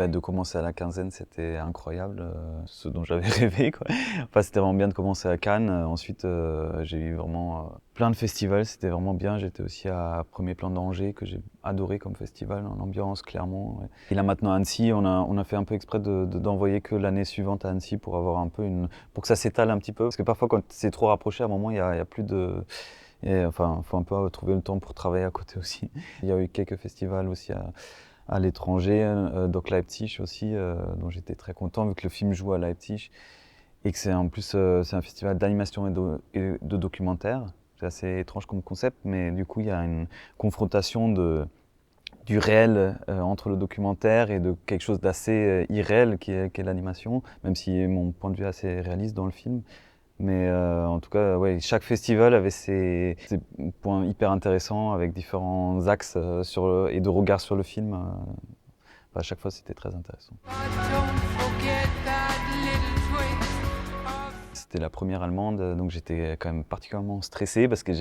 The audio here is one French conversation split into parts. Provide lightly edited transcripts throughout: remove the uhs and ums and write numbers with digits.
De commencer à la quinzaine, c'était incroyable, ce dont j'avais rêvé, quoi. Enfin, c'était vraiment bien de commencer à Cannes. Ensuite, j'ai eu vraiment plein de festivals, c'était vraiment bien. J'étais aussi à Premier Plan d'Angers, que j'ai adoré comme festival, en ambiance, clairement. Ouais. Et là maintenant à Annecy, on a fait un peu exprès d'envoyer que l'année suivante à Annecy pour avoir un peu pour que ça s'étale un petit peu. Parce que parfois, quand c'est trop rapproché, à un moment, il y a plus de... Et, enfin, faut un peu trouver le temps pour travailler à côté aussi. Il y a eu quelques festivals aussi à l'étranger, donc Leipzig aussi, dont j'étais très content vu que le film joue à Leipzig et que c'est en plus c'est un festival d'animation et de documentaire. C'est assez étrange comme concept, mais du coup il y a une confrontation du réel entre le documentaire et de quelque chose d'assez irréel qui est l'animation, même si mon point de vue est assez réaliste dans le film. Mais en tout cas, ouais, chaque festival avait ses points hyper intéressants avec différents axes et de regard sur le film. À chaque fois, c'était très intéressant. C'était la première allemande, donc j'étais quand même particulièrement stressé parce que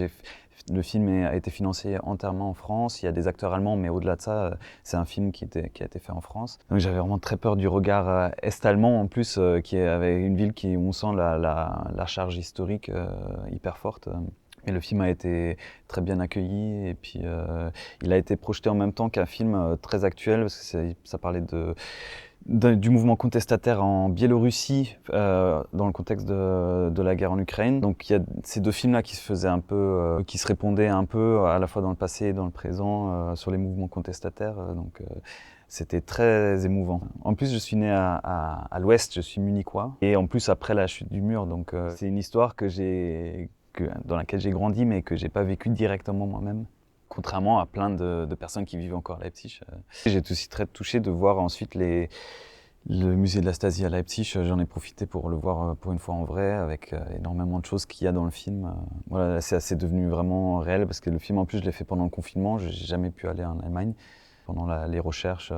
le film a été financé entièrement en France. Il y a des acteurs allemands, mais au-delà de ça, c'est un film qui a été fait en France. Donc j'avais vraiment très peur du regard est-allemand en plus, qui est avec une ville où on sent la charge historique hyper forte. Et le film a été très bien accueilli et puis il a été projeté en même temps qu'un film très actuel parce que ça parlait du mouvement contestataire en Biélorussie dans le contexte de la guerre en Ukraine. Donc il y a ces deux films-là qui se faisaient un peu, qui se répondaient un peu à la fois dans le passé et dans le présent sur les mouvements contestataires. Donc c'était très émouvant. En plus, je suis né à l'ouest, je suis munichois. Et en plus, après la chute du mur, donc c'est une histoire dans laquelle j'ai grandi, mais que j'ai pas vécu directement moi-même. Contrairement à plein de personnes qui vivent encore à Leipzig. J'ai été aussi très touché de voir ensuite le musée de la Stasi à Leipzig. J'en ai profité pour le voir pour une fois en vrai, avec énormément de choses qu'il y a dans le film. Voilà, c'est devenu vraiment réel, parce que le film, en plus, je l'ai fait pendant le confinement. Je n'ai jamais pu aller en Allemagne pendant les recherches.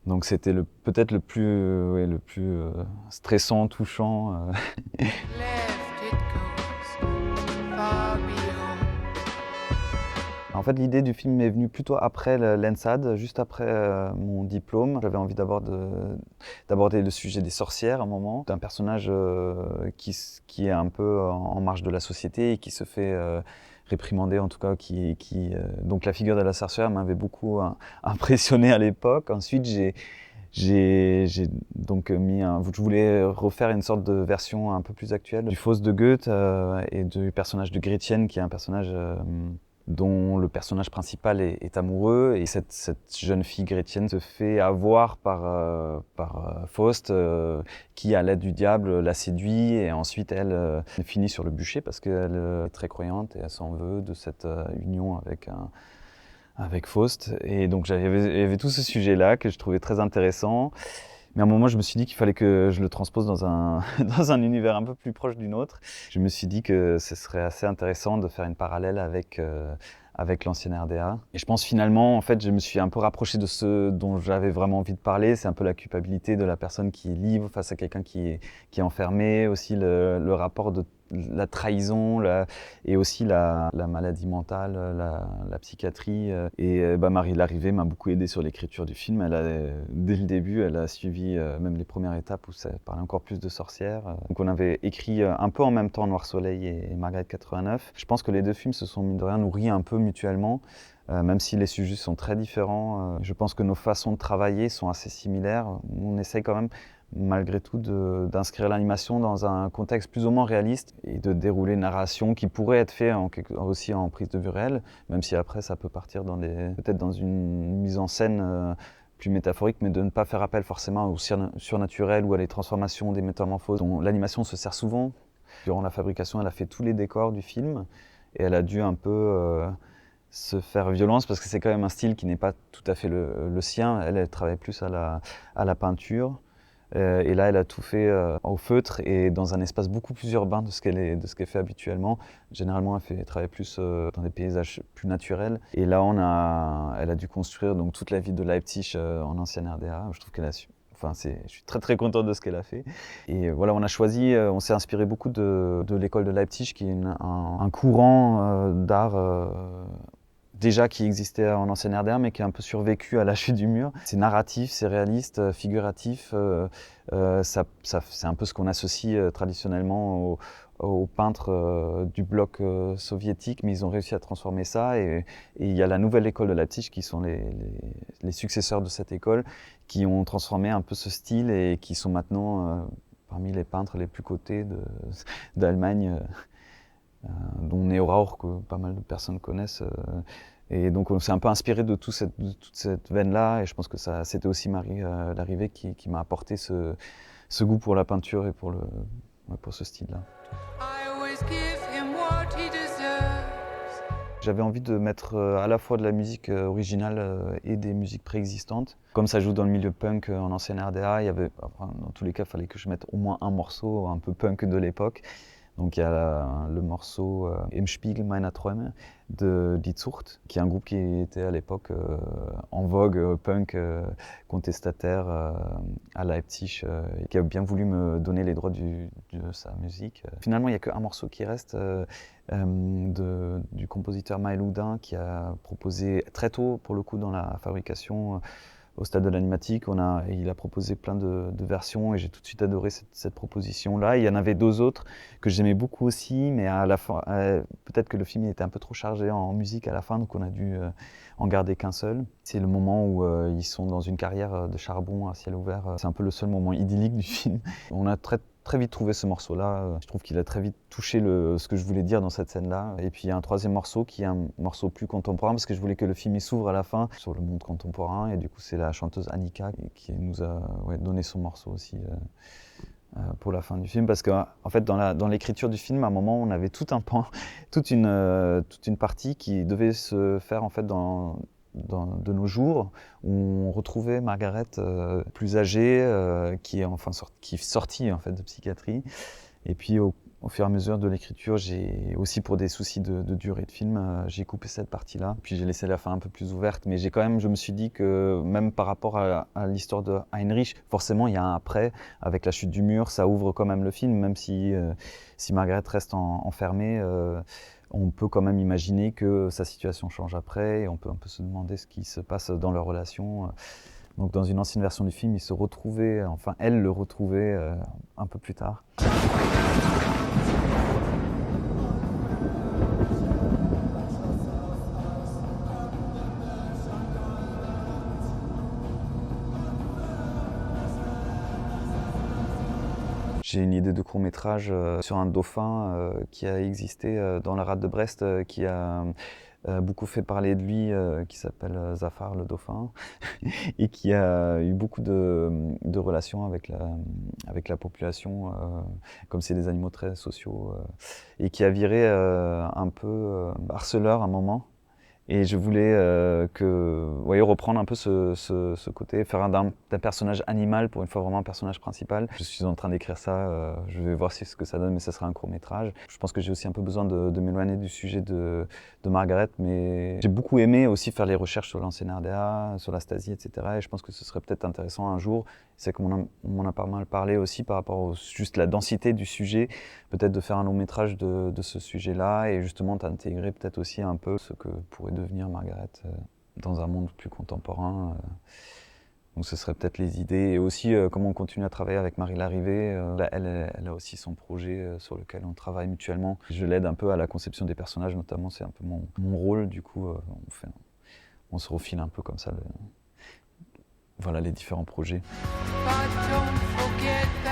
Donc c'était peut-être le plus stressant, touchant. En fait, l'idée du film m'est venue plutôt après l'ENSAD, juste après mon diplôme. J'avais envie d'aborder le sujet des sorcières à un moment, d'un personnage qui est un peu en marge de la société et qui se fait réprimander, en tout cas. Donc la figure de la sorcière m'avait beaucoup impressionné à l'époque. Ensuite, j'ai donc je voulais refaire une sorte de version un peu plus actuelle du Faust de Goethe et du personnage de Gretchen, qui est un personnage dont le personnage principal est amoureux, et cette jeune fille Gretchen se fait avoir par Faust, qui à l'aide du diable la séduit, et ensuite elle finit sur le bûcher parce qu'elle est très croyante et elle s'en veut de cette union avec Faust. Et donc il y avait tout ce sujet-là que je trouvais très intéressant. Mais à un moment, je me suis dit qu'il fallait que je le transpose dans dans un univers un peu plus proche du nôtre. Je me suis dit que ce serait assez intéressant de faire une parallèle avec l'ancienne RDA. Et je pense finalement, en fait, je me suis un peu rapproché de ce dont j'avais vraiment envie de parler. C'est un peu la culpabilité de la personne qui est libre face à quelqu'un qui est enfermé. Aussi le rapport de la trahison, et aussi la maladie mentale, la psychiatrie. Et Marie Larrivée m'a beaucoup aidé sur l'écriture du film. Dès le début, elle a suivi même les premières étapes où ça parlait encore plus de sorcières. Donc on avait écrit un peu en même temps Noir Soleil et Margaret 89. Je pense que les deux films se sont, mine de rien, nourris un peu mutuellement. Même si les sujets sont très différents, je pense que nos façons de travailler sont assez similaires. On essaye quand même, malgré tout, d'inscrire l'animation dans un contexte plus ou moins réaliste et de dérouler une narration qui pourrait être faite aussi en prise de vue réelle, même si après ça peut partir peut-être dans une mise en scène plus métaphorique, mais de ne pas faire appel forcément au surnaturel ou à les transformations, des métamorphoses dont l'animation se sert souvent. Durant la fabrication, elle a fait tous les décors du film et elle a dû un peu se faire violence, parce que c'est quand même un style qui n'est pas tout à fait le sien. Elle travaille plus à la peinture. Et là, elle a tout fait au feutre et dans un espace beaucoup plus urbain de ce qu'elle fait habituellement. Généralement, elle travaille plus dans des paysages plus naturels. Et là, elle a dû construire donc toute la ville de Leipzig en ancienne RDA. Je trouve qu'elle a su. Enfin, je suis très très content de ce qu'elle a fait. Et voilà, on s'est inspiré beaucoup de l'école de Leipzig, qui est un courant d'art déjà qui existait en ancienne RDA, mais qui a un peu survécu à la chute du mur. C'est narratif, c'est réaliste, figuratif. C'est un peu ce qu'on associe traditionnellement aux peintres du bloc soviétique, mais ils ont réussi à transformer ça. Et il y a la nouvelle école de Leipzig, qui sont les successeurs de cette école, qui ont transformé un peu ce style et qui sont maintenant parmi les peintres les plus cotés d'Allemagne. Dont Neo Rauch, que pas mal de personnes connaissent. Et donc on s'est un peu inspiré de toute cette veine-là, et je pense que c'était aussi Marie Larrivée qui m'a apporté ce goût pour la peinture et pour ce style-là. J'avais envie de mettre à la fois de la musique originale et des musiques préexistantes. Comme ça joue dans le milieu punk en ancienne RDA, dans tous les cas, il fallait que je mette au moins un morceau un peu punk de l'époque. Donc il y a le morceau Im Spiegel meiner Träume de Die Zucht, qui est un groupe qui était à l'époque en vogue, punk, contestataire à Leipzig, et qui a bien voulu me donner les droits de sa musique. Finalement, il n'y a qu'un morceau qui reste du compositeur Maël Houdin, qui a proposé très tôt, pour le coup, dans la fabrication, au stade de l'animatique, il a proposé plein de versions, et j'ai tout de suite adoré cette proposition-là. Il y en avait deux autres que j'aimais beaucoup aussi, mais à la fin, peut-être que le film était un peu trop chargé en musique à la fin, donc on a dû en garder qu'un seul. C'est le moment où ils sont dans une carrière de charbon à ciel ouvert. C'est un peu le seul moment idyllique du film. On a très vite trouvé ce morceau-là. Je trouve qu'il a très vite touché ce que je voulais dire dans cette scène-là. Et puis il y a un troisième morceau qui est un morceau plus contemporain, parce que je voulais que le film s'ouvre à la fin sur le monde contemporain. Et du coup, c'est la chanteuse Annika qui nous a donné son morceau aussi pour la fin du film. Parce qu'en fait, dans l'écriture du film, à un moment, on avait tout un pan, toute une partie qui devait se faire en fait de nos jours, où on retrouvait Margaret plus âgée, qui est sortie en fait de psychiatrie. Et puis au fur et à mesure de l'écriture, j'ai aussi, pour des soucis de durée de film, j'ai coupé cette partie-là. Puis j'ai laissé la fin un peu plus ouverte, mais je me suis dit que même par rapport à l'histoire de Heinrich, forcément il y a un après, avec la chute du mur, ça ouvre quand même le film, même si Margaret reste enfermée. On peut quand même imaginer que sa situation change après, et on peut un peu se demander ce qui se passe dans leur relation. Donc dans une ancienne version du film, elle le retrouvait un peu plus tard. J'ai une idée de court-métrage sur un dauphin qui a existé dans la rade de Brest, qui a beaucoup fait parler de lui, qui s'appelle Zafar le dauphin, et qui a eu beaucoup de relations avec la population, comme c'est des animaux très sociaux, et qui a viré un peu harceleur à un moment. Et je voulais reprendre un peu ce côté, faire d'un personnage animal pour une fois vraiment un personnage principal. Je suis en train d'écrire ça, je vais voir ce que ça donne, mais ça sera un court-métrage. Je pense que j'ai aussi un peu besoin de m'éloigner du sujet de Margaret, mais j'ai beaucoup aimé aussi faire les recherches sur l'ancienne RDA, sur la Stasi, etc. Et je pense que ce serait peut-être intéressant un jour, c'est qu'on m'en a pas mal parlé aussi par rapport à juste la densité du sujet, peut-être de faire un long-métrage de ce sujet-là, et justement d'intégrer peut-être aussi un peu ce que pourrait devenir Margaret dans un monde plus contemporain. Donc ce serait peut-être les idées, et aussi comment on continue à travailler avec Marie Larrivée. Elle a aussi son projet sur lequel on travaille mutuellement. Je l'aide un peu à la conception des personnages, notamment, c'est un peu mon rôle. Du coup, on se refile un peu comme ça les différents projets. But don't forget